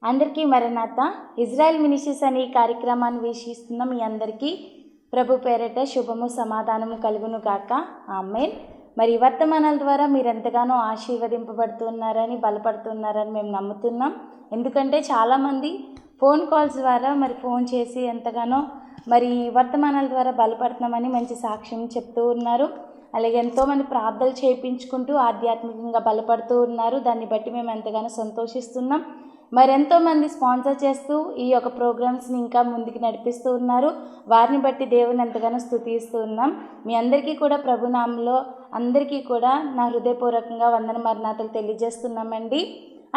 అందరికీ మరణాత Israel ministries అనే ఈ కార్యక్రమాన్ని వీక్షిస్తున్న మీ అందరికీ ప్రభు పేరిట శుభము సమాధానము కలుగును గాక. ఆమేన్. మరి వర్తమానాల ద్వారా మీరు ఎంతగానో ఆశీర్వదింపబడుతున్నారని బలపడుతున్నారని మేము నమ్ముతున్నాం. ఎందుకంటే చాలామంది ఫోన్ కాల్స్ ద్వారా ఫోన్ చేసి ఎంతగానో వర్తమానాల ద్వారా బలపడుతున్నామని మంచి సాక్ష్యం చెప్తూ ఉన్నారు. అలాగే ఎంతోమంది ప్రార్థనలు చేయించుకుంటూ ఆధ్యాత్మికంగా బలపడుతూ ఉన్నారు. దాన్ని బట్టి మేము ఎంతగానో సంతోషిస్తున్నాం. ఎంతోమంది స్పాన్సర్ చేస్తూ ఈ యొక్క ప్రోగ్రామ్స్ని ఇంకా ముందుకు నడిపిస్తూ ఉన్నారు. వారిని బట్టి దేవుని ఎంతగానో స్తుతిస్తూ ఉన్నాం. మీ అందరికీ కూడా ప్రభునామంలో అందరికీ కూడా నా హృదయపూర్వకంగా వందన మరణాతలు తెలియజేస్తున్నామండి.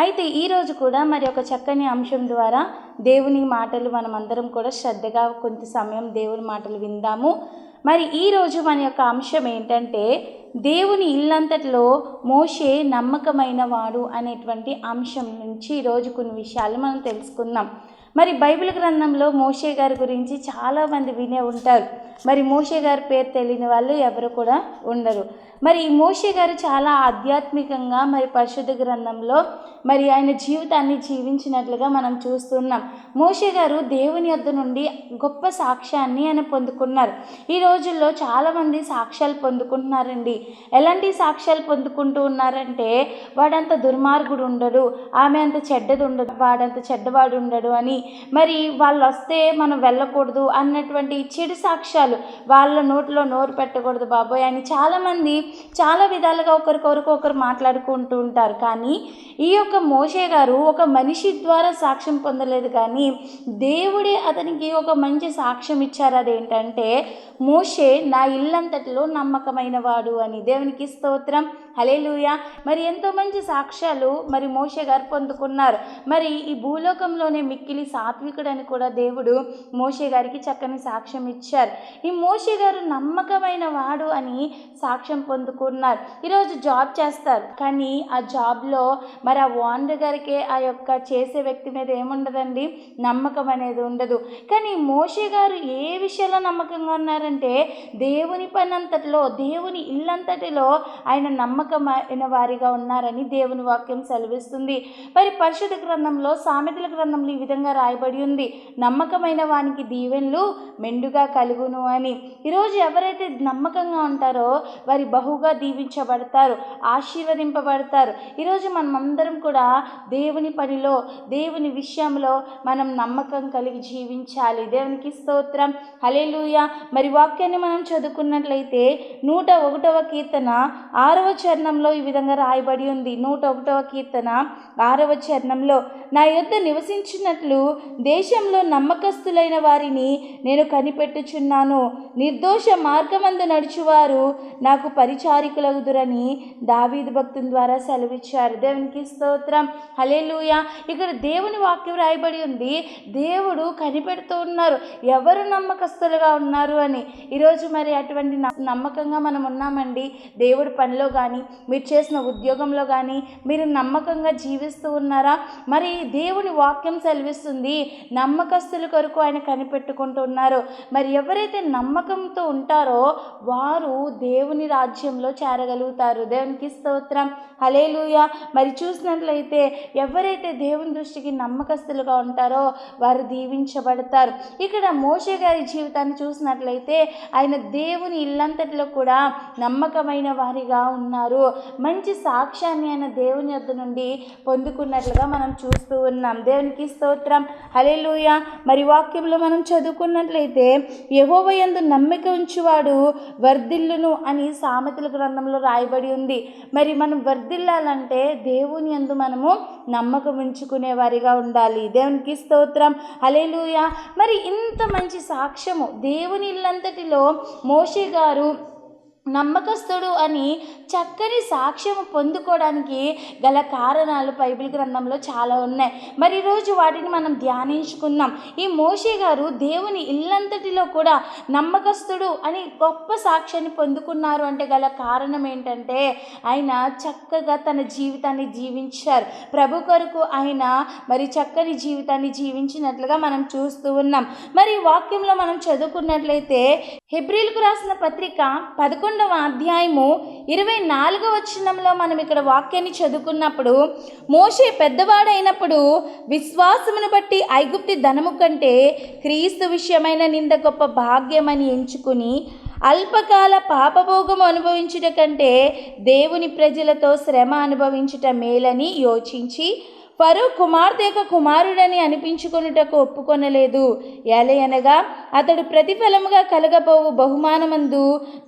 అయితే ఈరోజు కూడా ఒక చక్కని అంశం ద్వారా దేవుని మాటలు మనమందరం కూడా శ్రద్ధగా కొంత సమయం దేవుని మాటలు విందాము. ఈరోజు మన యొక్క అంశం ఏంటంటే దేవుని ఇల్లంతటిలో మోషే నమ్మకమైన వాడు అనేటువంటి అంశం నుంచి ఈరోజు కొన్ని విషయాలు మనం తెలుసుకుందాం. బైబిల్ గ్రంథంలో మోషే గారి గురించి చాలామంది వినే ఉంటారు. మోషే గారి పేరు తెలియని వాళ్ళు ఎవరు కూడా ఉండరు. ఈ మోషే గారు చాలా ఆధ్యాత్మికంగా పరిశుద్ధ గ్రంథంలో ఆయన జీవితాన్ని జీవించినట్లుగా మనం చూస్తున్నాం. మోషే గారు దేవుని యొద్ద నుండి గొప్ప సాక్ష్యాన్ని ఆయన పొందుకున్నారు. ఈ రోజుల్లో చాలామంది సాక్ష్యాలు పొందుకుంటున్నారండి. ఎలాంటి సాక్ష్యాలు పొందుకుంటూ ఉన్నారంటే వాడంత దుర్మార్గుడు ఉండడు, ఆమె అంత చెడ్డది ఉండదు, వాడంత చెడ్డవాడు ఉండడు అని వాళ్ళు వస్తే మనం వెళ్ళకూడదు అన్నటువంటి చెడు సాక్ష్యాలు, వాళ్ళ నోట్లో నోరు పెట్టకూడదు బాబోయ్ అని చాలామంది చాలా విధాలుగా ఒకరు మాట్లాడుకుంటూ ఉంటారు. కానీ ఈ యొక్క మోషే గారు ఒక మనిషి ద్వారా సాక్ష్యం పొందలేదు, కానీ దేవుడే అతనికి ఒక మంచి సాక్ష్యం ఇచ్చారు. అదేంటంటే మోషే నా ఇల్లంతటిలో నమ్మకమైన వాడు అని. దేవునికి స్తోత్రం, హల్లెలూయా. ఎంతో మంచి సాక్ష్యాలు మోషే గారు పొందుకున్నారు. ఈ భూలోకంలోనే మిక్కిలి సాత్వికుడని కూడా దేవుడు మోషే గారికి చక్కని సాక్ష్యం ఇచ్చారు. ఈ మోషే గారు నమ్మకమైన వాడు అని సాక్ష్యం పొందుకున్నారు. ఈరోజు జాబ్ చేస్తారు, కానీ ఆ జాబ్లో ఆ ఓనర్ గారికి ఆ యొక్క చేసే వ్యక్తి మీద ఏముండదండి, నమ్మకం అనేది ఉండదు. కానీ మోషే గారు ఏ విషయంలో నమ్మకంగా ఉన్నారంటే దేవుని పని అంతటిలో, దేవుని ఇల్లంతటిలో ఆయన నమ్మకమైన వారిగా ఉన్నారని దేవుని వాక్యం సెలవిస్తుంది. పరిశుద్ధ గ్రంథంలో సామెతల గ్రంథంలో ఈ విధంగా రాయబడి ఉంది, నమ్మకమైన వానికి దీవెనలు మెండుగా కలుగును అని. ఈరోజు ఎవరైతే నమ్మకంగా ఉంటారో వారి బహుగా దీవించబడతారు, ఆశీర్వదింపబడతారు. ఈరోజు మనమందరం కూడా దేవుని పనిలో, దేవుని విషయంలో మనం నమ్మకం కలిగి జీవించాలి. దేవునికి స్తోత్రం, హల్లెలూయా. వాక్యాన్ని మనం చదువుకున్నట్లయితే 101వ కీర్తన 6వ చరణంలో ఈ విధంగా రాయబడి ఉంది. 101వ కీర్తన 6వ చరణంలో, నా యొద్ద నివసించినట్లు దేశంలో నమ్మకస్తులైన వారిని నేను కనిపెట్టుచున్నాను, నిర్దోష మార్గమందు నడుచువారు నాకు పరిచారికులగుదురని దావీదు భక్తుని ద్వారా సెలవిచ్చారు. దేవునికి స్తోత్రం, హల్లెలూయా. ఇక్కడ దేవుని వాక్యం రాయబడి ఉంది, దేవుడు కనిపెడుతూ ఉన్నారు ఎవరు నమ్మకస్తులుగా ఉన్నారు అని. ఈరోజు అటువంటి నమ్మకంగా మనం ఉన్నామండి. దేవుడి పనిలో కానీ, మీరు చేసిన ఉద్యోగంలో కానీ మీరు నమ్మకంగా జీవిస్తూ ఉన్నారా? దేవుని వాక్యం సెలవిస్తుంది నమ్మకస్తుల కొరకు ఆయన కనిపెట్టుకుంటూ ఉన్నారు. ఎవరైతే నమ్మకంతో ఉంటారో వారు దేవుని రాజ్యంలో చేరగలుగుతారు. దేవునికి స్తోత్రం, హల్లెలూయా. చూసినట్లయితే ఎవరైతే దేవుని దృష్టికి నమ్మకస్తులుగా ఉంటారో వారు దీవించబడతారు. ఇక్కడ మోషే గారి జీవితాన్ని చూసినట్లయితే ఆయన దేవుని ఇల్లంతటిలో కూడా నమ్మకమైన వారిగా ఉన్నారు. మంచి సాక్ష్యాన్ని ఆయన దేవుని యొద్ద నుండి పొందుకున్నట్లుగా మనం చూస్తూ ఉన్నాం. దేవునికి స్తోత్రం, హల్లెలూయా. వాక్యంలో మనం చదువుకున్నట్లయితే యెహోవా యందు నమ్మిక ఉంచువాడు వర్ధిల్లును అని సామెతల గ్రంథంలో రాయబడి ఉంది. మనం వర్ధిల్లాలంటే దేవుని యందు మనము నమ్మకం ఉంచుకునే వారిగా ఉండాలి. దేవునికి స్తోత్రం, హల్లెలూయా. ఇంత మంచి సాక్ష్యము దేవుని ఇల్లంతటిలో మోషే గారు నమ్మకస్తుడు అని చక్కని సాక్ష్యం పొందుకోవడానికి గల కారణాలు బైబిల్ గ్రంథంలో చాలా ఉన్నాయి. ఈరోజు వాటిని మనం ధ్యానించుకుందాం. ఈ మోషే గారు దేవుని ఇల్లంతటిలో కూడా నమ్మకస్తుడు అని గొప్ప సాక్ష్యాన్ని పొందుకున్నారు అంటే గల కారణం ఏంటంటే ఆయన చక్కగా తన జీవితాన్ని జీవించారు. ప్రభు కొరకు ఆయన చక్కని జీవితాన్ని జీవించినట్లుగా మనం చూస్తూ ఉన్నాం. వాక్యంలో మనం చదువుకున్నట్లయితే హెబ్రీలకు రాసిన పత్రిక 11వ అధ్యాయము 24వ వచనంలో మనం ఇక్కడ వాక్యాన్ని చదువుకున్నప్పుడు, మోషే పెద్దవాడైనప్పుడు విశ్వాసమును బట్టి ఐగుప్తి ధనము కంటే క్రీస్తు విషయమైన నింద గొప్ప భాగ్యమని ఎంచుకుని అల్పకాల పాపభోగము అనుభవించుట కంటే దేవుని ప్రజలతో శ్రమ అనుభవించుట మేలని యోచించి ఫరో కుమార్తె యొక్క కుమారుడని అనిపించుకొనుటకు ఒప్పుకొనలేదు. ఎలయనగా అతడు ప్రతిఫలముగా కలగబోవు బహుమానమందు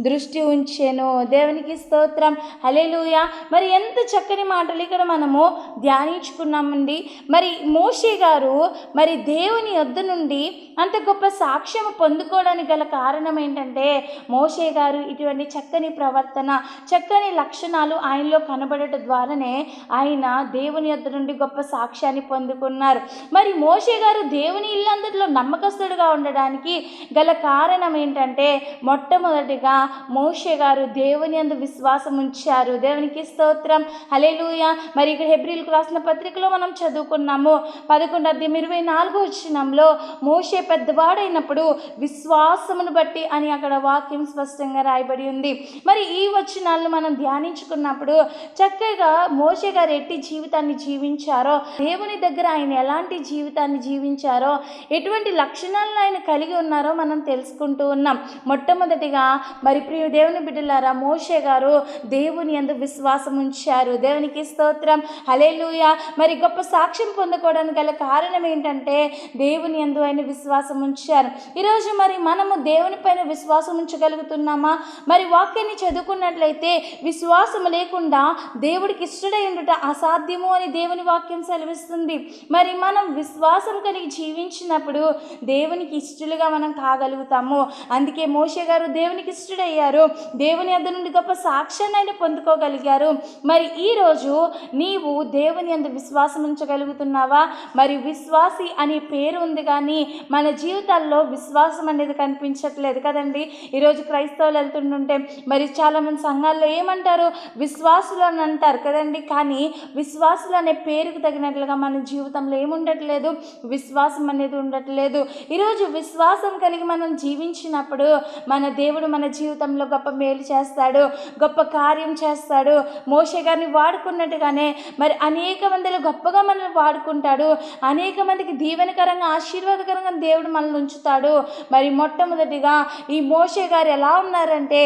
దృష్టి ఉంచెను. దేవునికి స్తోత్రం, హల్లెలూయా. మరి ఎంత చక్కని మాటలు ఇక్కడ మనము ధ్యానించుకున్నామండి. మరి మోషే గారు మరి దేవుని యొద్ద నుండి అంత గొప్ప సాక్ష్యము పొందుకోవడానికి గల కారణం ఏంటంటే, మోషే గారు ఇటువంటి చక్కని ప్రవర్తన, చక్కని లక్షణాలు ఆయనలో కనబడటం ద్వారానే ఆయన దేవుని యొద్ద నుండి గొప్ప సాక్ష్యాన్ని పొందుకున్నారు. మరి మోషే గారు దేవుని ఇల్లందరిలో నమ్మకస్తుడుగా ఉండడానికి గల కారణం ఏంటంటే, మొట్టమొదటిగా మోషే గారు దేవుని యందు విశ్వాసం ఉంచారు. దేవునికి స్తోత్రం, హల్లెలూయా. మరి ఇక్కడ హెబ్రీలకు రాసిన పత్రికలో మనం చదువుకున్నాము 11:24 వచనంలో, మోషే పెద్దవాడైనప్పుడు విశ్వాసమును బట్టి అని అక్కడ వాక్యం స్పష్టంగా రాయబడి ఉంది. మరి ఈ వచనాలను మనం ధ్యానించుకున్నప్పుడు చక్కగా మోషే గారు ఎట్టి జీవితాన్ని జీవించారో, దేవుని దగ్గర ఆయన ఎలాంటి జీవితాన్ని జీవించారో, ఎటువంటి లక్షణాలను ఆయన కలిగి ఉన్నారో మనం తెలుసుకుంటూ ఉన్నాం. మొట్టమొదటిగా మరి ప్రియ దేవుని బిడ్డలారా, మోషే గారు దేవుని యందు విశ్వాసం ఉంచారు. దేవునికి స్తోత్రం, హల్లెలూయా. మరి గొప్ప సాక్ష్యం పొందుకోవడానికి గల కారణం ఏంటంటే, దేవుని యందు ఆయన విశ్వాసం ఉంచారు. ఈరోజు మరి మనము దేవుని పైన విశ్వాసం ఉంచగలుగుతున్నామా? మరి వాక్యాన్ని చదువుకున్నట్లయితే విశ్వాసం లేకుండా దేవుడికి ఇష్టడై ఉండుట అసాధ్యము అని దేవుని వాక్యం సెలవిస్తుంది. మరి మనం విశ్వాసం కలిగి జీవించినప్పుడు దేవునికి ఇష్టలుగా మనం కాగలుగుతాము. అందుకే మోషే గారు దేవునికి ఇష్టడయ్యారు. దేవుని యొద్ద నుండి గొప్ప సాక్ష్యాన్ని ఆయన పొందుకోగలిగారు. మరి ఈరోజు నీవు దేవుని యందు విశ్వాసం ఉంచగలుగుతున్నావా? మరి విశ్వాసి అనే పేరు ఉంది కానీ మన జీవితాల్లో విశ్వాసం అనేది కనిపించట్లేదు కదండి. ఈరోజు క్రైస్తవులు వెళ్తుంటుంటే మరి చాలామంది సంఘాల్లో ఏమంటారు, విశ్వాసులు అని అంటారు కదండి. కానీ విశ్వాసులు అనే పేరుకు తగినట్లుగా మన జీవితంలో ఏముండట్లేదు, విశ్వాసం అనేది ఉండట్లేదు. ఈరోజు విశ్వాసం కలిగి మనం జీవించినప్పుడు మన దేవుడు మన జీవితంలో గొప్ప మేలు చేస్తాడు, గొప్ప కార్యం చేస్తాడు. మోషే గారిని వాడుకున్నట్టుగానే మరి అనేక మందిలో గొప్పగా మనల్ని వాడుకుంటాడు. అనేక మందికి దీవెనకరంగా ఆశీర్వాదకరంగా దేవుడు మనల్ని ఉంచుతాడు. మరి మొట్టమొదటిగా ఈ మోషే గారు ఎలా ఉన్నారంటే,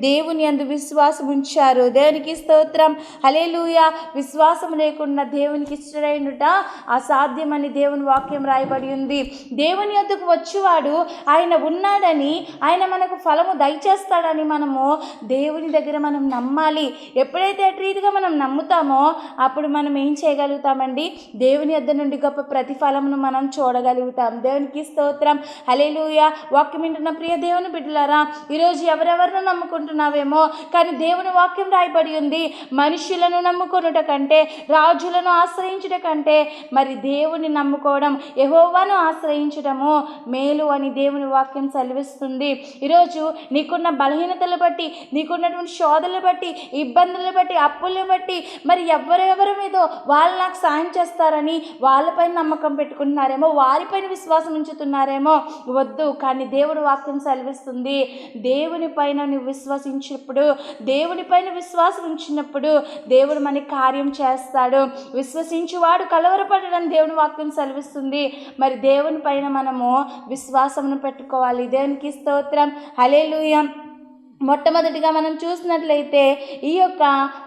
దేవుని యందు విశ్వాసం ఉంచారు. దేవునికి స్తోత్రం, హల్లెలూయా. విశ్వాసం లేకుండా దేవునికి ఇష్టడైనట అసాధ్యమని దేవుని వాక్యం రాయబడి ఉంది. దేవుని యొద్దకు వచ్చేవాడు ఆయన ఉన్నాడని, ఆయన మనకు ఫలము దయచేస్తాడని మనము దేవుని దగ్గర మనం నమ్మాలి. ఎప్పుడైతే అటు రీతిగా మనం నమ్ముతామో అప్పుడు మనం ఏం చేయగలుగుతామండి, దేవుని యొద్ద నుండి గొప్ప ప్రతిఫలమును మనం చూడగలుగుతాం. దేవునికి స్తోత్రం, హల్లెలూయా. వాక్యం వింటున్న ప్రియ దేవుని బిడ్డలారా, ఈరోజు ఎవరెవరినో నమ్ముకుంటున్నావేమో, కానీ దేవుని వాక్యం రాయబడి ఉంది, మనుషులను నమ్ముకొనుట కంటే, రాజులను ఆశ్రయించుట కంటే మరి దేవుని నమ్ముకోవడం, యెహోవాను ఆశ్రయించడము మేలు అని దేవుని వాక్యం సెలవిస్తుంది. ఈరోజు నీకున్న బలహీనతలు బట్టి, నీకున్నటువంటి శోధనలు బట్టి, ఇబ్బందులు బట్టి, అప్పులను బట్టి మరి ఎవరెవరి మీదో వాళ్ళు నాకు సాయం చేస్తారని వాళ్ళపైన నమ్మకం పెట్టుకుంటున్నారేమో, వారిపైన విశ్వాసం ఉంచుతున్నారేమో. వద్దు. కానీ దేవుడి వాక్యం సెలవిస్తుంది, దేవుని పైన నువ్వు విశ్వసించినప్పుడు, దేవుని పైన విశ్వాసం ఉంచినప్పుడు దేవుడు మనకి కార్యం చేస్తాడు. విశ్వసించువాడు కలవరపడడం దేవుని వాక్యం సెలవిస్తుంది. మరి దేవుని పైన మనము విశ్వాసమును పెట్టుకోవాలి. దేవునికి స్తోత్రం, హల్లెలూయా. మొట్టమొదటిగా మనం చూసినట్లయితే ఈ యొక్క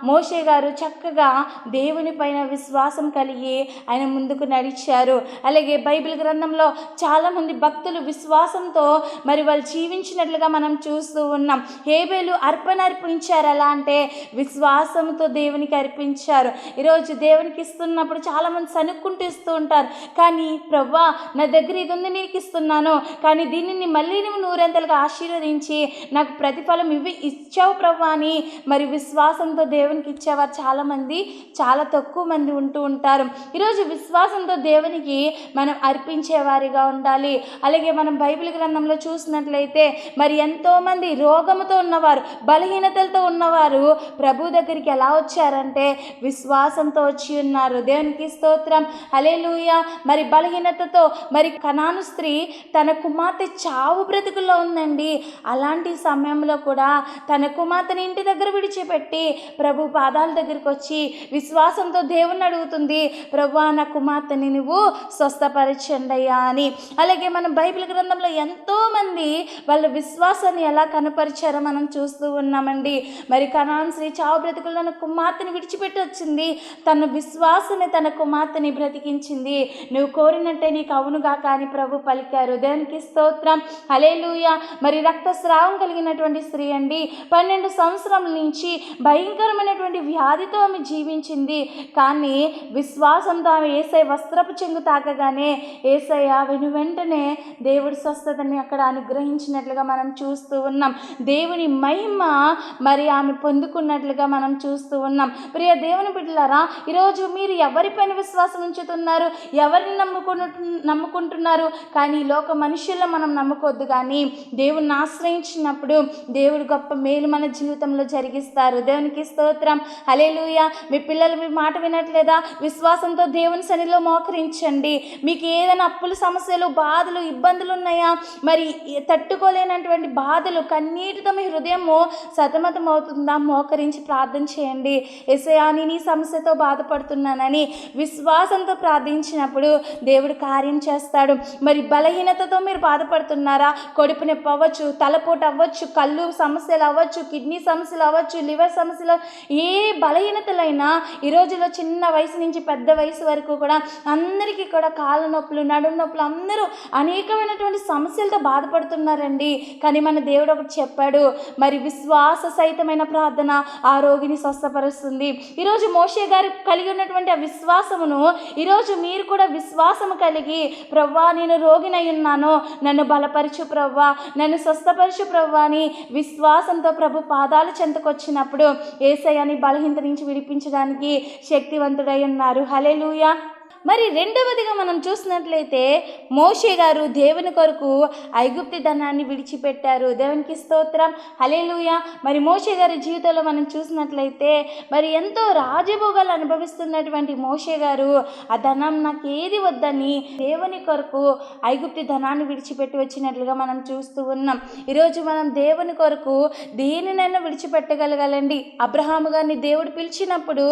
మోషే గారు చక్కగా దేవుని పైన విశ్వాసం కలిగి ఆయన ముందుకు నడిచారు. అలాగే బైబిల్ గ్రంథంలో చాలామంది భక్తులు విశ్వాసంతో మరి వాళ్ళు జీవించినట్లుగా మనం చూస్తూ ఉన్నాం. హేబేలు అర్పణ అర్పించారు. ఎలా అంటే విశ్వాసంతో దేవునికి అర్పించారు. ఈరోజు దేవునికి ఇస్తున్నప్పుడు చాలామంది సనుక్కుంటూ ఇస్తూ ఉంటారు. కానీ ప్రభువా, నా దగ్గర ఇది ఉంది, నీకు ఇస్తున్నాను, కానీ దీనిని మళ్ళీ నువ్వు నూరంతలుగా ఆశీర్వదించి నాకు ప్రతిఫలం కేవలం ఇవి ఇచ్చావు ప్రభా అని మరి విశ్వాసంతో దేవునికి ఇచ్చేవారు చాలామంది, చాలా తక్కువ మంది ఉంటూ ఉంటారు. ఈరోజు విశ్వాసంతో దేవునికి మనం అర్పించేవారిగా ఉండాలి. అలాగే మనం బైబిల్ గ్రంథంలో చూసినట్లయితే మరి ఎంతోమంది రోగముతో ఉన్నవారు, బలహీనతలతో ఉన్నవారు ప్రభు దగ్గరికి ఎలా వచ్చారంటే విశ్వాసంతో వచ్చి ఉన్నారు. దేవునికి స్తోత్రం, హల్లెలూయా. మరి బలహీనతతో మరి కనాను స్త్రీ తన కుమార్తె చావు బ్రతుకుల్లో ఉందండి. అలాంటి సమయంలో కూడా తన కుమార్తెని ఇంటి దగ్గర విడిచిపెట్టి ప్రభు పాదాల దగ్గరికి వచ్చి విశ్వాసంతో దేవుణ్ణి అడుగుతుంది, ప్రభువా నా కుమార్తెని నువ్వు స్వస్థపరచండి అయ్యా అని. అలాగే మనం బైబిల్ గ్రంథంలో ఎంతోమంది వాళ్ళ విశ్వాసాన్ని ఎలా కనపరిచారో మనం చూస్తూ ఉన్నామండి. మరి కనాను స్త్రీ చావు బ్రతుకుల్లో తన కుమార్తెని విడిచిపెట్టి వచ్చింది. తన విశ్వాసమే తన కుమార్తెని బ్రతికించింది. నువ్వు కోరినట్టే నీకు అవునుగాక అని ప్రభు పలికారు. దేవునికి స్తోత్రం, హల్లెలూయా. మరి రక్తస్రావం కలిగినటువంటి స్త్రీ అండి, 12 సంవత్సరాల నుంచి భయంకరమైనటువంటి వ్యాధితో ఆమె జీవించింది. కానీ విశ్వాసంతో ఆమె యేసయ్య వస్త్రపు చెంగు తాకగానే యేసయ్య వెంటనే దేవుడి స్వస్థతని అక్కడ అనుగ్రహించినట్లుగా మనం చూస్తూ ఉన్నాం. దేవుని మహిమ మరి ఆమె పొందుకున్నట్లుగా మనం చూస్తూ ఉన్నాం. ప్రియ దేవుని బిడ్డలారా, ఈరోజు మీరు ఎవరిపైన విశ్వాసం ఉంచుతున్నారు, ఎవరిని నమ్ముకుంటున్నారు? కానీ లోక మనుషుల్లో మనం నమ్ముకోవద్దు, కానీ దేవుని ఆశ్రయించినప్పుడు దేవుడు గొప్ప మేలు మన జీవితంలో జరిగిస్తారు. దేవునికి స్తోత్రం, హల్లెలూయా. మీ పిల్లలు మీ మాట వినట్లేదా? విశ్వాసంతో దేవుని సన్నిధిలో మోకరించండి. మీకు ఏదైనా అప్పుల సమస్యలు, బాధలు, ఇబ్బందులు ఉన్నాయా? మరి తట్టుకోలేనటువంటి బాధలు, కన్నీటితో మీ హృదయము సతమతం అవుతుందా? మోకరించి ప్రార్థన చేయండి. యేసయ్యా నేను ఈ సమస్యతో బాధపడుతున్నానని విశ్వాసంతో ప్రార్థించినప్పుడు దేవుడు కార్యం చేస్తాడు. మరి బలహీనతతో మీరు బాధపడుతున్నారా? కడుపు నొప్పి అవ్వచ్చు, తలపోటు అవ్వచ్చు, కళ్ళు సమస్యలు అవ్వచ్చు, కిడ్నీ సమస్యలు అవ్వచ్చు, లివర్ సమస్యలు, ఏ బలహీనతలైనా ఈ రోజుల్లో చిన్న వయసు నుంచి పెద్ద వయసు వరకు కూడా అందరికీ కూడా కాళ్ళ నొప్పులు, నడుము నొప్పులు, అందరూ అనేకమైనటువంటి సమస్యలతో బాధపడుతున్నారండి. కానీ మన దేవుడు ఒకటి చెప్పాడు, మరి విశ్వాస సహితమైన ప్రార్థన ఆ రోగిని స్వస్థపరుస్తుంది. ఈరోజు మోషే గారు కలిగి ఉన్నటువంటి ఆ విశ్వాసమును ఈరోజు మీరు కూడా విశ్వాసము కలిగి, ప్రవ్వా నేను రోగినై ఉన్నాను, నన్ను బలపరచు ప్రవ్వా, నన్ను స్వస్థపరచు ప్రవ్వా అని విశ్వాసంతో ప్రభు పాదాలు చెంతకొచ్చినప్పుడు యేసయ్యని బలహీనత నుంచి విడిపించడానికి శక్తివంతుడై ఉన్నారు. హల్లెలూయా. మరి రెండవదిగా మనం చూసినట్లయితే మోషే గారు దేవుని కొరకు ఐగుప్తు ధనాన్ని విడిచిపెట్టారు. దేవునికి స్తోత్రం, హల్లెలూయా. మరి మోషే గారి జీవితంలో మనం చూసినట్లయితే మరి ఎంతో రాజభోగాలు అనుభవిస్తున్నటువంటి మోషే గారు ఆ ధనం నాకు ఏది వద్దని దేవుని కొరకు ఐగుప్తు ధనాన్ని విడిచిపెట్టి వచ్చినట్లుగా మనం చూస్తూ ఉన్నాం. ఈరోజు మనం దేవుని కొరకు దేనినైనా విడిచిపెట్టగలగాలండి. అబ్రహాము గారిని దేవుడు పిలిచినప్పుడు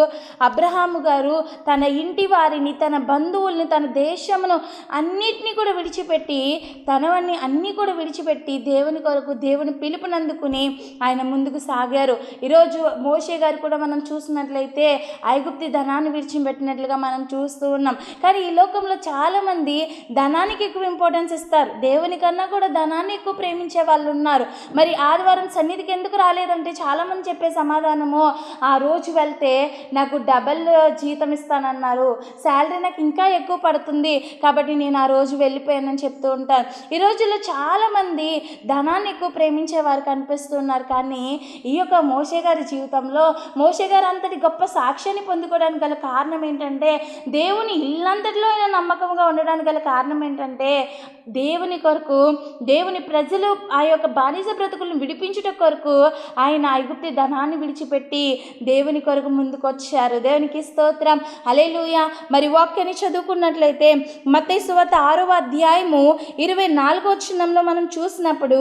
అబ్రహాము గారు తన ఇంటి వారిని, తన బంధువుల్ని, తన దేశమును అన్నిటినీ కూడా విడిచిపెట్టి, తనవన్నీ అన్నీ కూడా విడిచిపెట్టి దేవుని కొరకు దేవుని పిలుపునందుకుని ఆయన ముందుకు సాగారు. ఈరోజు మోషే గారు కూడా మనం చూసినట్లయితే ఐగుప్తు ధనాన్ని విడిచిపెట్టినట్లుగా మనం చూస్తూ ఉన్నాం. కానీ ఈ లోకంలో చాలామంది ధనానికి ఎక్కువ ఇంపార్టెన్స్ ఇస్తారు, దేవుని కన్నా కూడా ధనాన్ని ఎక్కువ ప్రేమించే వాళ్ళు ఉన్నారు. మరి ఆదివారం సన్నిధికి ఎందుకు రాలేదంటే చాలామంది చెప్పే సమాధానము, ఆ రోజు వెళ్తే నాకు డబల్ జీతం ఇస్తానన్నారు, శాలరీ నాకు ఇంకా ఎక్కువ పడుతుంది, కాబట్టి నేను ఆ రోజు వెళ్ళిపోయానని చెప్తూ ఉంటాను. ఈ రోజుల్లో చాలామంది ధనాన్ని ఎక్కువ ప్రేమించే వారు కనిపిస్తున్నారు. కానీ ఈ యొక్క మోషే గారి జీవితంలో మోషే గారు అంతటి గొప్ప సాక్ష్యాన్ని పొందుకోవడానికి గల కారణం ఏంటంటే, దేవుని ఇల్లంతటిలో ఆయన నమ్మకంగా ఉండడానికి గల కారణం ఏంటంటే, దేవుని కొరకు, దేవుని ప్రజలు ఆ యొక్క బానిస బ్రతుకులను విడిపించుట కొరకు ఆయన ఐగుప్తు ధనాన్ని విడిచిపెట్టి దేవుని కొరకు ముందుకు వచ్చారు. దేవునికి స్తోత్రం, హల్లెలూయా. మరి వాక్యాన్ని చదువుకున్నట్లయితే మత్తయి సువార్త 6వ అధ్యాయము 24వ వచనంలో మనం చూసినప్పుడు,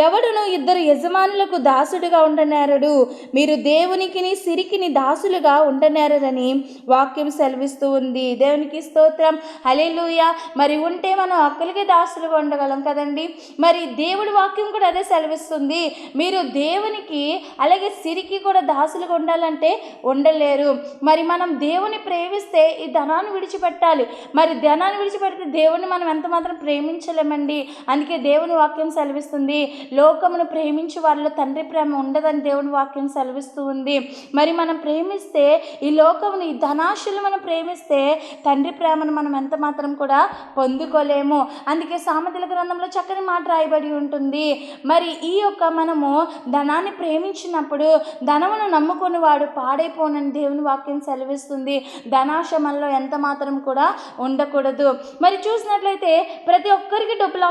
ఎవడును ఇద్దరు యజమానులకు దాసుడిగా ఉండనేరడు, మీరు దేవునికిని సిరికిని దాసులుగా ఉండనేరని వాక్యం సెలవిస్తూ ఉంది. దేవునికి స్తోత్రం, హల్లెలూయా. మరి ఉంటే మనం ఒక్కరికి దాసులుగా ఉండగలం కదండి. మరి దేవుడి వాక్యం కూడా అదే సెలవిస్తుంది, మీరు దేవునికి అలాగే సిరికి కూడా దాసులుగా ఉండాలంటే ఉండలేరు. మరి మనం దేవుని ప్రేమిస్తే ఈ ధనాన్ని విడిచి విడిచిపెట్టాలి. మరి ధనాన్ని విడిచిపెడితే దేవుణ్ణి మనం ఎంత మాత్రం ప్రేమించలేమండి. అందుకే దేవుని వాక్యం సెలవిస్తుంది, లోకమును ప్రేమించే వారిలో తండ్రి ప్రేమ ఉండదని దేవుని వాక్యం సెలవిస్తూ ఉంది. మరి మనం ప్రేమిస్తే ఈ లోకమును, ఈ ధనాశలు మనం ప్రేమిస్తే తండ్రి ప్రేమను మనం ఎంత మాత్రం కూడా పొందుకోలేము. అందుకే సామెతల గ్రంథంలో చక్కని మాట రాయబడి ఉంటుంది. మరి ఈ యొక్క మనము ధనాన్ని ప్రేమించినప్పుడు ధనమును నమ్ముకుని వాడు పాడైపోనని దేవుని వాక్యం సెలవిస్తుంది. ధనాశ మనలో ఎంత మాత్రం కూడా ఉండకూడదు. మరి చూసినట్లయితే ప్రతి ఒక్కరికి డబ్బులు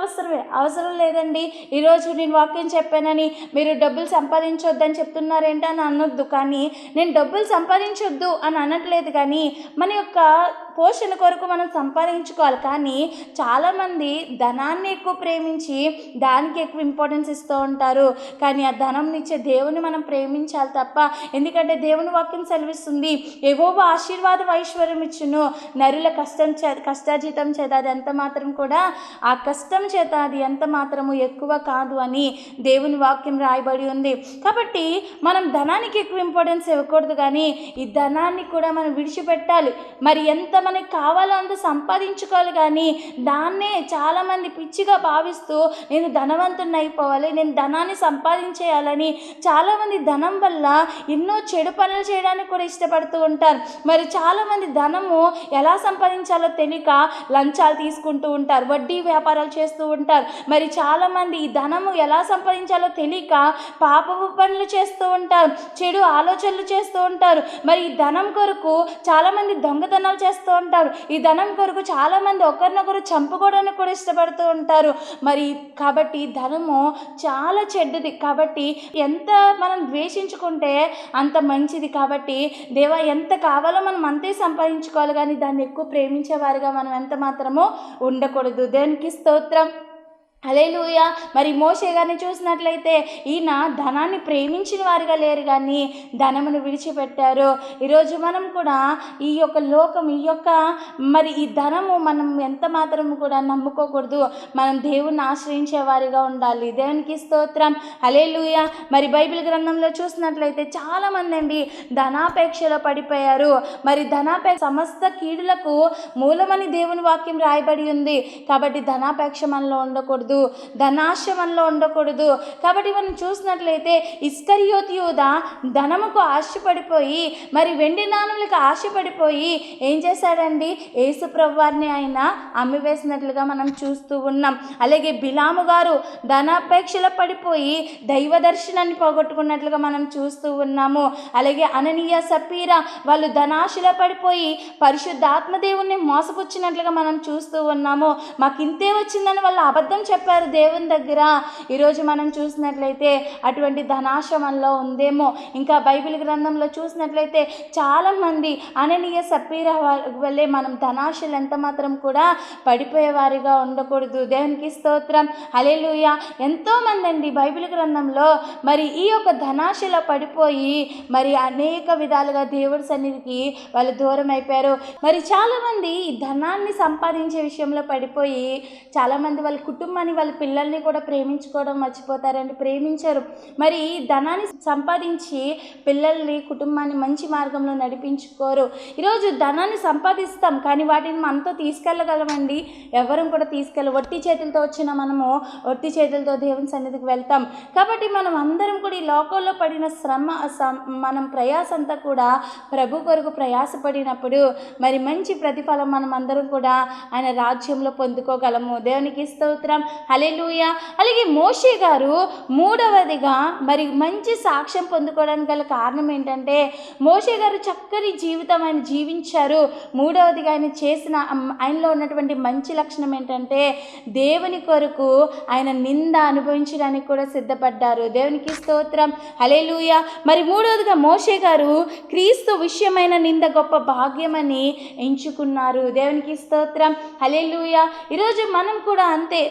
అవసరం లేదండి. ఈరోజు నేను వాక్యం చెప్పానని మీరు డబ్బులు సంపాదించొద్దని చెప్తున్నారేంటి అని అనొద్దు. కానీ నేను డబ్బులు సంపాదించొద్దు అని అనట్లేదు, కానీ మన యొక్క పోషణ కొరకు మనం సంపాదించుకోవాలి. కానీ చాలామంది ధనాన్ని ఎక్కువ ప్రేమించి దానికి ఎక్కువ ఇంపార్టెన్స్ ఇస్తూ ఉంటారు. కానీ ఆ ధనం ఇచ్చే దేవుని మనం ప్రేమించాలి తప్ప. ఎందుకంటే దేవుని వాక్యం సెలవిస్తుంది, యెహోవా ఆశీర్వాదం ఐశ్వర్యం ఇచ్చును, నరుల కష్టాజీతం చేత అది ఎంత మాత్రం కూడా, ఆ కష్టం చేత అది ఎంత మాత్రము ఎక్కువ కాదు అని దేవుని వాక్యం రాయబడి ఉంది. కాబట్టి మనం ధనానికి ఎక్కువ ఇంపార్టెన్స్ ఇవ్వకూడదు, కానీ ఈ ధనాన్ని కూడా మనం విడిచిపెట్టాలి. మరి ఎంత మనకి కావాలో అంత సంపాదించుకోవాలి. కానీ దాన్నే చాలామంది పిచ్చిగా భావిస్తూ నేను ధనవంతుని అయిపోవాలి, నేను ధనాన్ని సంపాదించేయాలని చాలామంది ధనం వల్ల ఎన్నో చెడు పనులు చేయడానికి కూడా ఇష్టపడుతూ ఉంటారు. మరి చాలామంది ధనము ఎలా సంపాదించాలో తెలియక లంచాలు తీసుకుంటూ ఉంటారు, వడ్డీ వ్యాపారాలు చేస్తూ ఉంటారు. మరి చాలామంది ఈ ధనము ఎలా సంపాదించాలో తెలియక పాపపు పనులు చేస్తూ ఉంటారు, చెడు ఆలోచనలు చేస్తూ ఉంటారు. మరి ఈ ధనం కొరకు చాలామంది దొంగతనాలు చేస్తూ ఉంటారు. ఈ ధనం కొరకు చాలామంది ఒకరినొకరు చంపుకోవడానికి కూడా ఇష్టపడుతూ ఉంటారు. మరి కాబట్టి ధనము చాలా చెడ్డది. కాబట్టి ఎంత మనం ద్వేషించుకుంటే అంత మంచిది. కాబట్టి దేవా ఎంత కావాలో మనం అంతే సంపాదించుకోవాలి, కానీ దాన్ని ఎక్కువ ప్రేమించేవారుగా మనం ఎంత మాత్రమో ఉండకూడదు. దేవునికి స్తోత్రం, హల్లెలూయా. మరి మోషే గారిని చూసినట్లయితే ఈయన ధనాన్ని ప్రేమించిన వారుగా లేరు, కానీ ధనమును విడిచిపెట్టారు. ఈరోజు మనం కూడా ఈ యొక్క లోకం, ఈ యొక్క మరి ఈ ధనము మనం ఎంత మాత్రము కూడా నమ్ముకోకూడదు. మనం దేవుణ్ణి ఆశ్రయించే వారిగా ఉండాలి. దేవునికి స్తోత్రం, హల్లెలూయా. మరి బైబిల్ గ్రంథంలో చూసినట్లయితే చాలామంది అండి ధనాపేక్షలో పడిపోయారు. మరి ధనాపేక్ష సమస్త కీడులకు మూలమని దేవుని వాక్యం రాయబడి ఉంది. కాబట్టి ధనాపేక్ష మనలో ఉండకూడదు, ధనాశ మనలో ఉండకూడదు. కాబట్టి మనం చూసినట్లయితే ఇస్కరియోతు యూదా ధనముకు ఆశపడిపోయి, మరి వెండి నాణములకు ఆశపడిపోయి ఏం చేశాడండి, యేసు ప్రభువారిని ఆయన అమ్మివేసినట్లుగా మనం చూస్తూ ఉన్నాం. అలాగే బిలాము గారు ధనాపేక్షలో పడిపోయి దైవ దర్శనాన్ని పోగొట్టుకున్నట్లుగా మనం చూస్తూ ఉన్నాము. అలాగే అననీయ సప్పీరా వాళ్ళు ధనాశలో పడిపోయి పరిశుద్ధాత్మదేవుణ్ణి మోసపుచ్చినట్లుగా మనం చూస్తూ ఉన్నాము. మాకు ఇంతే వచ్చిందని వాళ్ళు అబద్ధం చెప్పారు దేవుని దగ్గర. ఈరోజు మనం చూసినట్లయితే అటువంటి ధనాశ మనలో ఉందేమో. ఇంకా బైబిల్ గ్రంథంలో చూసినట్లయితే చాలామంది అననీయ సప్పీరా వల్లే మనం ధనాశలు ఎంత మాత్రం కూడా పడిపోయేవారిగా ఉండకూడదు. దేవునికి స్తోత్రం, హల్లెలూయా. ఎంతోమంది అండి బైబిల్ గ్రంథంలో మరి ఈ యొక్క ధనాశలో పడిపోయి మరి అనేక విధాలుగా దేవుడి సన్నిధికి వాళ్ళు దూరం అయిపోయారు. మరి చాలామంది ఈ ధనాన్ని సంపాదించే విషయంలో పడిపోయి చాలామంది వాళ్ళ కుటుంబాన్ని, వాళ్ళ పిల్లల్ని కూడా ప్రేమించుకోవడం మర్చిపోతారండి, ప్రేమించరు. మరి ధనాన్ని సంపాదించి పిల్లల్ని, కుటుంబాన్ని మంచి మార్గంలో నడిపించుకోరు. ఈరోజు ధనాన్ని సంపాదిస్తాం, కానీ వాటిని మనతో తీసుకెళ్ళగలమండి? ఎవరం కూడా వట్టి చేతులతో వచ్చిన మనము వట్టి చేతులతో దేవుని సన్నిధికి వెళ్తాం. కాబట్టి మనం అందరం కూడా ఈ లోకంలో పడిన మనం ప్రయాస అంతా కూడా ప్రభు కొరకు ప్రయాసపడినప్పుడు మరి మంచి ప్రతిఫలం మనం అందరం కూడా ఆయన రాజ్యంలో పొందుకోగలము. దేవునికి స్తోత్రం, హల్లెలూయా. అలాగే మోషే గారు మూడవదిగా మరి మంచి సాక్ష్యం పొందుకోవడానికి గల కారణం ఏంటంటే మోషే గారు చక్కని జీవితం ఆయన జీవించారు. మూడవదిగా ఆయనలో ఉన్నటువంటి మంచి లక్షణం ఏంటంటే దేవుని కొరకు ఆయన నింద అనుభవించడానికి కూడా సిద్ధపడ్డారు. దేవునికి స్తోత్రం, హల్లెలూయా. మరి మూడవదిగా మోషే గారు క్రీస్తు విషయమైన నింద గొప్ప భాగ్యమని ఎంచుకున్నారు. దేవునికి స్తోత్రం, హల్లెలూయా. ఈరోజు మనం కూడా అంతే.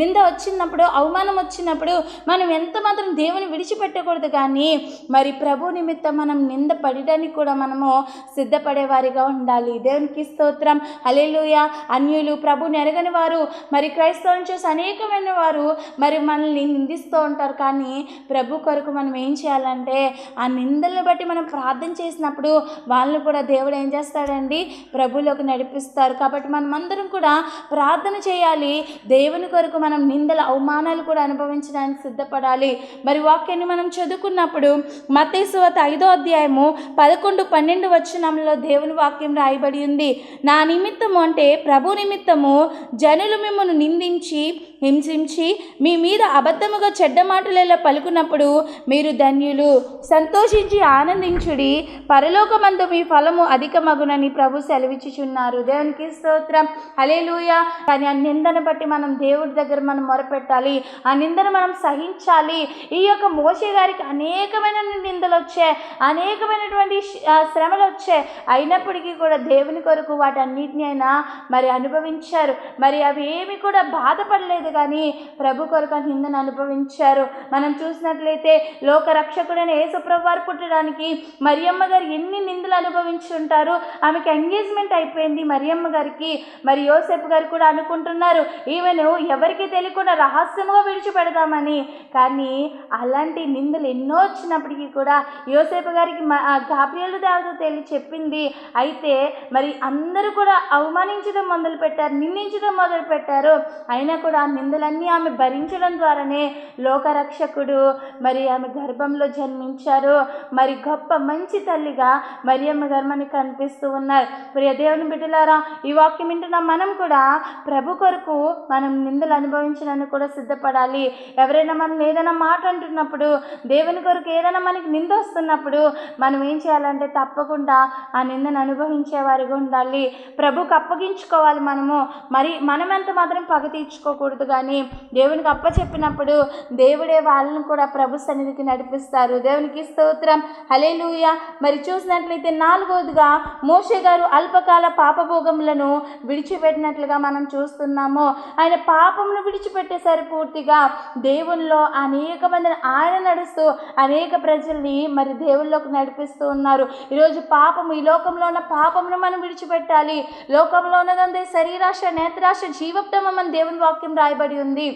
నింద వచ్చినప్పుడు, అవమానం వచ్చినప్పుడు మనం ఎంత మాత్రం దేవుని విడిచిపెట్టకూడదు. కానీ మరి ప్రభు నిమిత్తం మనం నింద పడడానికి కూడా మనము సిద్ధపడేవారిగా ఉండాలి. దేవునికి స్తోత్రం. హల్లెలూయా. అన్యులు, ప్రభుని ఎరగని వారు, మరి క్రైస్తవులను చూసి అనేకమైన వారు మరి మనల్ని నిందిస్తూ ఉంటారు. కానీ ప్రభు కొరకు మనం ఏం చేయాలంటే ఆ నిందలను బట్టి మనం ప్రార్థన చేసినప్పుడు వాళ్ళని కూడా దేవుడు ఏం చేస్తాడండి, ప్రభులోకి నడిపిస్తారు. కాబట్టి మనం అందరం కూడా ప్రార్థన చేయాలి. దేవుని కొరకు మనం నిందల, అవమానాలు కూడా అనుభవించడానికి సిద్ధపడాలి. మరి వాక్యాన్ని మనం చదువుకున్నప్పుడు మత్తయి సువార్త 5వ అధ్యాయము 11-12 వచనంలో దేవుని వాక్యం రాయబడి ఉంది. నా నిమిత్తము అంటే ప్రభు నిమిత్తము జనులు మిమ్మల్ని నిందించి హింసించి మీ మీద అబద్ధముగా చెడ్డ మాటలలో పలుకున్నప్పుడు మీరు ధన్యులు, సంతోషించి ఆనందించుడి, పరలోకమందు మీ ఫలము అధికమగునని ప్రభు సెలవిచ్చుచున్నారు. దేవునికి స్తోత్రం. హల్లెలూయా. కానీ ఆ నిందను బట్టి మనం దేవుడి దగ్గర మనం మొరపెట్టాలి. ఆ నిందను మనం సహించాలి. ఈ యొక్క మోషే గారికి అనేకమైన నిందలు వచ్చాయి, అనేకమైనటువంటి శ్రమలు వచ్చాయి. అయినప్పటికీ కూడా దేవుని కొరకు వాటన్నిటిని అయినా మరి అనుభవించారు. మరి అవి ఏమి కూడా బాధపడలేదు, కానీ ప్రభు కొరకు ఆ నిందను అనుభవించారు. మనం చూసినట్లయితే లోక రక్షకుడైన యేసు ప్రభు వారు పుట్టడానికి మరియమ్మ గారు ఎన్ని నిందలు అనుభవించి ఉంటారు. ఆమెకి ఎంగేజ్మెంట్ అయిపోయింది మరియమ్మ గారికి. మరి యోసేపు గారు కూడా అనుకుంటున్నారు ఈమెను ఎవరికి తెలియకుండా రహస్యముగా విడిచిపెడదామని. కానీ అలాంటి నిందలు ఎన్నో వచ్చినప్పటికీ కూడా యోసేపు గారికి గాబ్రియేలు దేవత చెప్పింది. అయితే మరి అందరూ కూడా అవమానించడం మొదలుపెట్టారు, నిందించడం మొదలుపెట్టారు. అయినా కూడా ఆ నిందలన్నీ ఆమె భరించడం ద్వారానే లోకరక్షకుడు మరి ఆమె గర్భంలో జన్మించారు. మరి గొప్ప మంచి తల్లిగా మరియమ్మ గారు మనకి కనిపిస్తూ ఉన్నారు. ప్రియ దేవుని బిడ్డలారా, ఈ వాక్యం వింటున్న మనం కూడా ప్రభు కొరకు మనం నిందలు అనుభవించడానికి కూడా సిద్ధపడాలి. ఎవరైనా మనం ఏదైనా మాట అంటున్నప్పుడు, దేవుని కొరకు ఏదైనా మనకి నింద వస్తున్నప్పుడు మనం ఏం చేయాలంటే తప్పకుండా ఆ నిందను అనుభవించే వారిగా ఉండాలి. ప్రభుకు అప్పగించుకోవాలి. మరి మనం ఎంత మాత్రం పగ తీర్చుకోకూడదు. కానీ దేవునికి అప్పచెప్పినప్పుడు దేవుడే వాళ్ళని కూడా ప్రభు సన్నిధికి నడిపిస్తారు. దేవునికి స్తోత్రం. హల్లెలూయా. మరి చూసినట్లయితే 4వదిగా మోషే గారు అల్పకాల పాపభోగములను విడిచిపెట్టినట్లుగా మనం చూస్తున్నాము. ఆయన పాపమును విడిచిపెట్టేసరి పూర్తిగా దేవుల్లో అనేక మందిని ఆయన నడుస్తూ అనేక ప్రజల్ని మరి దేవుల్లోకి నడిపిస్తూ ఉన్నారు. ఈరోజు పాపము, ఈ లోకంలో ఉన్న పాపమును మనం విడిచిపెట్టాలి. లోకంలో ఉన్నదంటే శరీరాశ, నేత్రాశ, జీవోత్తమం అని దేవుని వాక్యం రాయబడి ఉంది.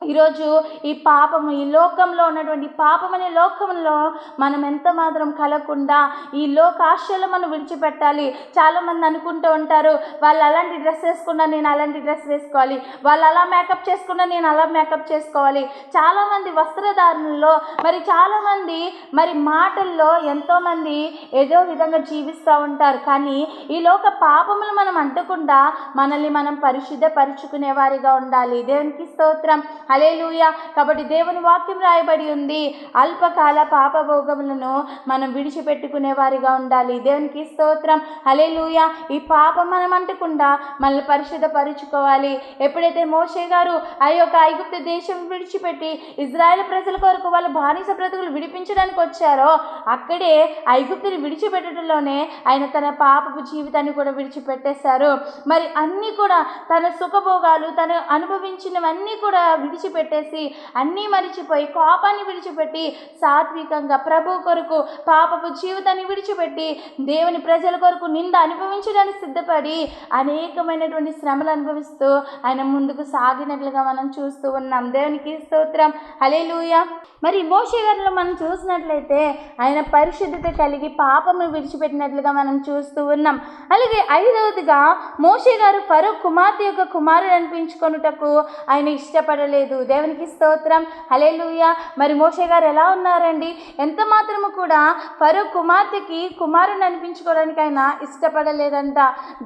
ఈరోజు ఈ పాపము, ఈ లోకంలో ఉన్నటువంటి పాపం అనే లోకంలో మనం ఎంత మాత్రం కలగకుండా ఈ లోకాశలు మనం విడిచిపెట్టాలి. చాలామంది అనుకుంటూ ఉంటారు, వాళ్ళు అలాంటి డ్రెస్ వేసుకున్నా నేను అలాంటి డ్రెస్ వేసుకోవాలి, వాళ్ళు అలా మేకప్ చేసుకున్నా నేను అలా మేకప్ చేసుకోవాలి. చాలామంది వస్త్రధారణలో, మరి చాలామంది మరి మాటల్లో ఎంతోమంది ఏదో విధంగా జీవిస్తూ ఉంటారు. కానీ ఈ లోక పాపములు మనం అంటకుండా మనల్ని మనం పరిశుద్ధపరుచుకునే వారిగా ఉండాలి. దేవునికి స్తోత్రం. హల్లెలూయా. కాబట్టి దేవుని వాక్యం రాయబడి ఉంది, అల్పకాల పాపభోగములను మనం విడిచిపెట్టుకునే వారిగా ఉండాలి. దేవునికి స్తోత్రం. హల్లెలూయా. ఈ పాపం మనం అంటకుండా మనల్ని పరిశుద్ధపరుచుకోవాలి. ఎప్పుడైతే మోషే గారు ఆ యొక్క ఐగుప్తు దేశం విడిచిపెట్టి ఇజ్రాయేల్ ప్రజల కొరకు వాళ్ళ బానిస బ్రతుకులు విడిపించడానికి వచ్చారో, అక్కడే ఐగుప్తుని విడిచిపెట్టడంలోనే ఆయన తన పాపపు జీవితాన్ని కూడా విడిచిపెట్టేశారు. మరి అన్నీ కూడా తన సుఖభోగాలు, తను అనుభవించినవన్నీ కూడా విడిచిపెట్టేసి అన్నీ మరిచిపోయి కోపాన్ని విడిచిపెట్టి సాత్వికంగా ప్రభు కొరకు పాపపు జీవితాన్ని విడిచిపెట్టి దేవుని ప్రజల కొరకు నింద అనుభవించడానికి సిద్ధపడి అనేకమైనటువంటి శ్రమలు అనుభవిస్తూ ఆయన ముందుకు సాగినట్లుగా మనం చూస్తూ ఉన్నాం. దేవునికి స్తోత్రం. హల్లెలూయా. మరి మోషే గారిలో మనం చూసినట్లయితే ఆయన పరిశుద్ధత కలిగి పాపము విడిచిపెట్టినట్లుగా మనం చూస్తూ ఉన్నాం. అలాగే 5వదిగా మోషే గారు ఫరో కుమార్తె యొక్క కుమారుడు అనిపించుకొనుటకు ఆయన ఇష్టపడలేదు. దేవునికి స్తోత్రం. హల్లెలూయా. మరి మోషే గారు ఎలా ఉన్నారండి, ఎంత మాత్రము కూడా ఫరో కుమార్తెకి కుమారుని అనిపించుకోవడానికి ఆయన ఇష్టపడలేదంట.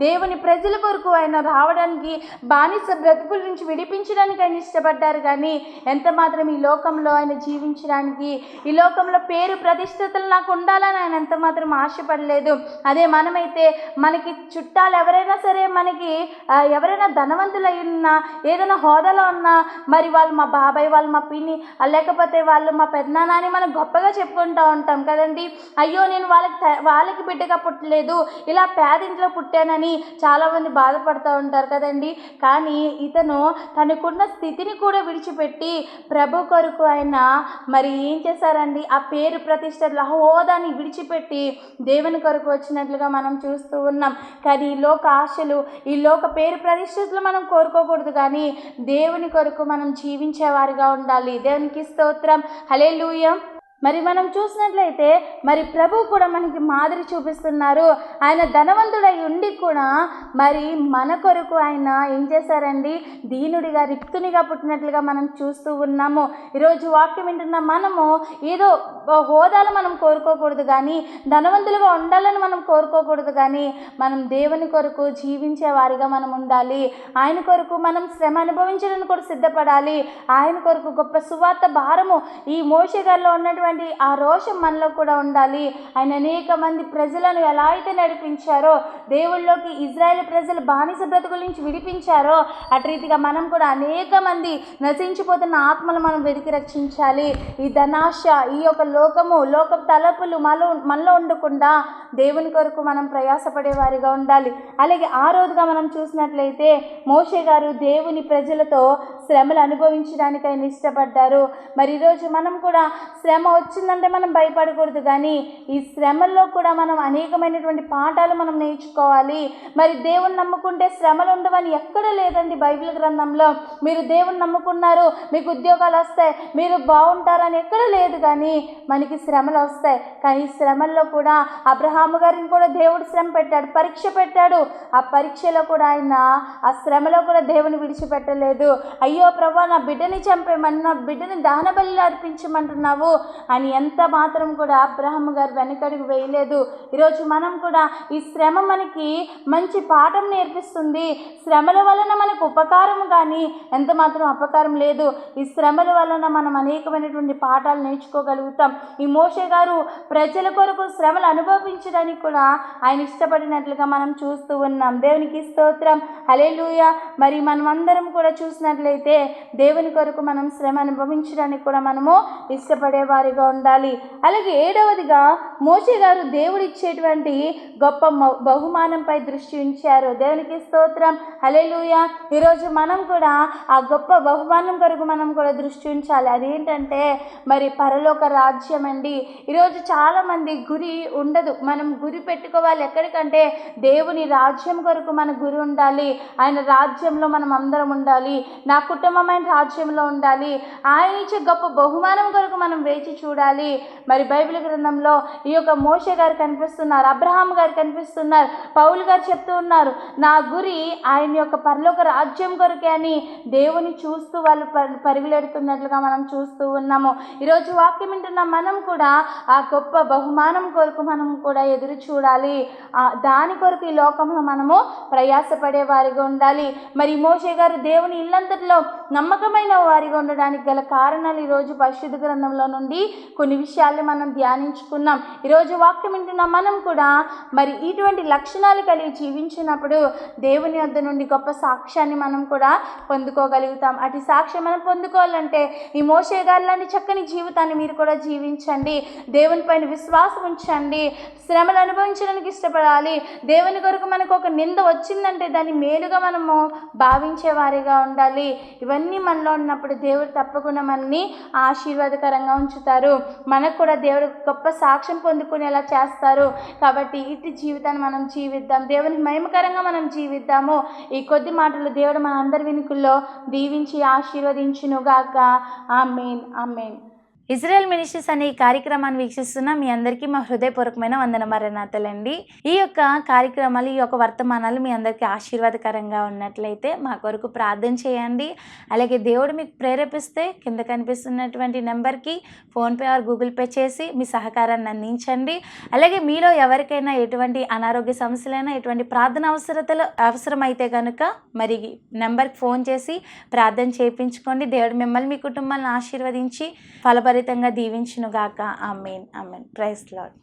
దేవుని ప్రజల కొరకు ఆయన రావడానికి, బానిస బ్రతుకుల నుంచి విడిపించడానికి ఆయన ఇష్టపడ్డారు. కానీ ఎంత మాత్రం ఈ లోకంలో ఆయన జీవించడానికి, ఈ లోకంలో పేరు ప్రతిష్టతలు నాకు ఉండాలని ఆయన ఎంత మాత్రం ఆశపడలేదు. అదే మనమైతే మనకి చుట్టాలు ఎవరైనా సరే, మనకి ఎవరైనా ధనవంతులై ఉన్నా, ఏదైనా హోదాలో ఉన్నా, మరి మరి వాళ్ళు మా బాబాయ్, వాళ్ళు మా పిన్ని, లేకపోతే వాళ్ళు మా పెద్దనాన్న అని మనం గొప్పగా చెప్పుకుంటూ ఉంటాం కదండి. అయ్యో నేను వాళ్ళకి బిడ్డగా పుట్టలేదు, ఇలా పేదింట్లో పుట్టానని చాలామంది బాధపడుతూ ఉంటారు కదండి. కానీ ఇతను తనకున్న స్థితిని కూడా విడిచిపెట్టి ప్రభు కొరకు ఆయన మరి ఏం చేశారండి, ఆ పేరు ప్రతిష్టలు, ఆ హోదాని విడిచిపెట్టి దేవుని కొరకు వచ్చినట్లుగా మనం చూస్తూ ఉన్నాం. కానీ ఈ లోక ఆశలు, ఈ లోక పేరు ప్రతిష్టలు మనం కోరుకోకూడదు, కానీ దేవుని కొరకు మనం జీవించేవారిగా ఉండాలి. దేవునికి స్తోత్రం, హల్లెలూయా. మరి మనం చూసినట్లయితే మరి ప్రభు కూడా మనకి మాదిరి చూపిస్తున్నారు. ఆయన ధనవంతుడై ఉండి కూడా మరి మన కొరకు ఆయన ఏం చేశారండి, దీనుడిగా రిక్తునిగా పుట్టినట్లుగా మనం చూస్తూ ఉన్నాము. ఈరోజు వాక్యం వింటున్న మనము ఏదో హోదాలు మనం కోరుకోకూడదు, కానీ ధనవంతులుగా ఉండాలని మనం కోరుకోకూడదు, కానీ మనం దేవుని కొరకు జీవించే వారిగా మనం ఉండాలి. ఆయన కొరకు మనం శ్రమ అనుభవించడానికి కూడా సిద్ధపడాలి. ఆయన కొరకు గొప్ప సువార్త భారము ఈ మోషే గారిలో ఉన్నటువంటి ఆ రోషం మనలో కూడా ఉండాలి. ఆయన అనేక మంది ప్రజలను ఎలా అయితే నడిపించారో, దేవుళ్ళలోకి ఇజ్రాయేల్ ప్రజలు బానిస బ్రతుకుల నుంచి విడిపించారో, అటు రీతిగా మనం కూడా అనేక మంది నశించిపోతున్న ఆత్మలు మనం వెతికి రక్షించాలి. ఈ ధనాశ, ఈ యొక్క లోక తలపులు మనలో ఉండకుండా దేవుని కొరకు మనం ప్రయాసపడే వారిగా ఉండాలి. అలాగే ఆ రోజుగా మనం చూసినట్లయితే మోషే గారు దేవుని ప్రజలతో శ్రమలు అనుభవించడానికి ఆయన ఇష్టపడ్డారు. మరి ఈరోజు మనం కూడా శ్రమ వచ్చిందంటే మనం భయపడకూడదు, కానీ ఈ శ్రమల్లో కూడా మనం అనేకమైనటువంటి పాఠాలు మనం నేర్చుకోవాలి. మరి దేవుని నమ్ముకుంటే శ్రమలు ఉండవని ఎక్కడ లేదండి బైబిల్ గ్రంథంలో. మీరు దేవుని నమ్ముకున్నారు, మీకు ఉద్యోగాలు వస్తాయి, మీరు బాగుంటారని ఎక్కడ లేదు, కానీ మనకి శ్రమలు వస్తాయి. కానీ ఈ శ్రమల్లో కూడా అబ్రహాము గారిని కూడా దేవుడు శ్రమ పెట్టాడు, పరీక్ష పెట్టాడు. ఆ పరీక్షలో కూడా ఆయన ఆ శ్రమలో కూడా దేవుని విడిచిపెట్టలేదు. అయ్యో ప్రభా, నా బిడ్డని చంపేయమని, నా బిడ్డని దహన బలిలో అర్పించమంటున్నావు అని ఎంత మాత్రం కూడా అబ్రహాము గారు వెనకడుగు వేయలేదు. ఈరోజు మనం కూడా ఈ శ్రమ మనకి మంచి పాఠం నేర్పిస్తుంది. శ్రమల వలన మనకు ఉపకారం కానీ ఎంత మాత్రం అపకారం లేదు. ఈ శ్రమల వలన మనం అనేకమైనటువంటి పాఠాలు నేర్చుకోగలుగుతాం. ఈ మోషే గారు ప్రజల కొరకు శ్రమలు అనుభవించడానికి కూడా ఆయన ఇష్టపడినట్లుగా మనం చూస్తూ ఉన్నాం. దేవునికి స్తోత్రం, హల్లెలూయా. మరి మనం అందరం కూడా చూసినట్లయితే దేవుని కొరకు మనం శ్రమ అనుభవించడానికి కూడా మనము ఇష్టపడే వారిగా ఉండాలి. అలాగే 7వదిగా మోషే గారు దేవుడు ఇచ్చేటువంటి గొప్ప బహుమానంపై దృష్టి ఉంచారు. దేవునికి స్తోత్రం, హల్లెలూయా. ఈరోజు మనం కూడా ఆ గొప్ప బహుమానం కొరకు మనం కూడా దృష్టి ఉంచాలి. అదేంటంటే మరి పరలోక రాజ్యం అండి. ఈరోజు చాలామంది గురి ఉండదు. మనం గురి పెట్టుకోవాలి ఎక్కడికంటే దేవుని రాజ్యం కొరకు మన గురి ఉండాలి. ఆయన రాజ్యంలో మనం అందరం ఉండాలి. నా కుటుంబమైన రాజ్యంలో ఉండాలి. ఆయన ఇచ్చే గొప్ప బహుమానం కొరకు మనం వేచి చూడాలి. మరి బైబిల్ గ్రంథంలో ఈ యొక్క మోషే గారు కనిపిస్తున్నారు, అబ్రహాం గారు కనిపిస్తున్నారు, పౌలు గారు చెప్తూ ఉన్నారు, నా గురి ఆయన యొక్క పరలోక రాజ్యం కొరకే అని దేవుని చూస్తూ వాళ్ళు పరుగులెడుతున్నట్లుగా మనం చూస్తూ ఉన్నాము. ఈరోజు వాక్యం వింటున్న మనం కూడా ఆ గొప్ప బహుమానం కొరకు మనం కూడా ఎదురు చూడాలి. దాని కొరకు ఈ లోకంలో మనము ప్రయాసపడే వారిగా ఉండాలి. మరి మోషే గారు దేవుని ఇల్లంతటిలో నమ్మకమైన వారిగా ఉండడానికి గల కారణాలు ఈరోజు పరిశుద్ధ గ్రంథంలో నుండి కొన్ని విషయాల్ని మనం ధ్యానించుకున్నాం. ఈరోజు వాక్యం వింటున్న మనం కూడా మరి ఇటువంటి లక్షణాలు కలిగి జీవించినప్పుడు దేవుని వద్ద నుండి గొప్ప సాక్ష్యాన్ని మనం కూడా పొందుకోగలుగుతాం. అటు సాక్ష్యం మనం పొందుకోవాలంటే ఈ మోషే గారి లాంటి చక్కని జీవితాన్ని మీరు కూడా జీవించండి. దేవుని పైన విశ్వాసం ఉంచండి. శ్రమలు అనుభవించడానికి ఇష్టపడాలి. దేవుని కొరకు మనకు ఒక నింద వచ్చిందంటే దాన్ని మేలుగా మనము భావించే వారిగా ఉండాలి. ఇవన్నీ మనలో ఉన్నప్పుడు దేవుడు తప్పకుండా మనల్ని ఆశీర్వాదకరంగా ఉంచుతారు. మనకు కూడా దేవుడు గొప్ప సాక్ష్యం పొందుకునేలా చేస్తారు. కాబట్టి ఇటు జీవితాన్ని మనం జీవిద్దాం, దేవునికి మహిమకరంగా మనం జీవిద్దాము. ఈ కొద్ది మాటలు దేవుడు మన అందరి వినుకుల్లో దీవించి ఆశీర్వదించునుగాక. ఆమేన్, ఆమేన్. ఇజ్రాయెల్ మినిస్ట్రీస్ అనే ఈ కార్యక్రమాన్ని వీక్షిస్తున్న మీ అందరికీ మా హృదయపూర్వకమైన వందన మరణాతలండి. ఈ యొక్క కార్యక్రమాలు, ఈ యొక్క వర్తమానాలు మీ అందరికీ ఆశీర్వాదకరంగా ఉన్నట్లయితే మా కొరకు ప్రార్థన చేయండి. అలాగే దేవుడు మీకు ప్రేరేపిస్తే కింద కనిపిస్తున్నటువంటి నెంబర్కి ఫోన్పే ఆర్ గూగుల్ పే చేసి మీ సహకారాన్ని అందించండి. అలాగే మీలో ఎవరికైనా ఎటువంటి అనారోగ్య సమస్యలైనా, ఎటువంటి ప్రార్థన అవసరమైతే కనుక మరి నెంబర్కి ఫోన్ చేసి ప్రార్థన చేయించుకోండి. దేవుడు మిమ్మల్ని, మీ కుటుంబాలను ఆశీర్వదించి ఫలభరితంగా దీవించునుగాక. Amen, amen. Praise lord.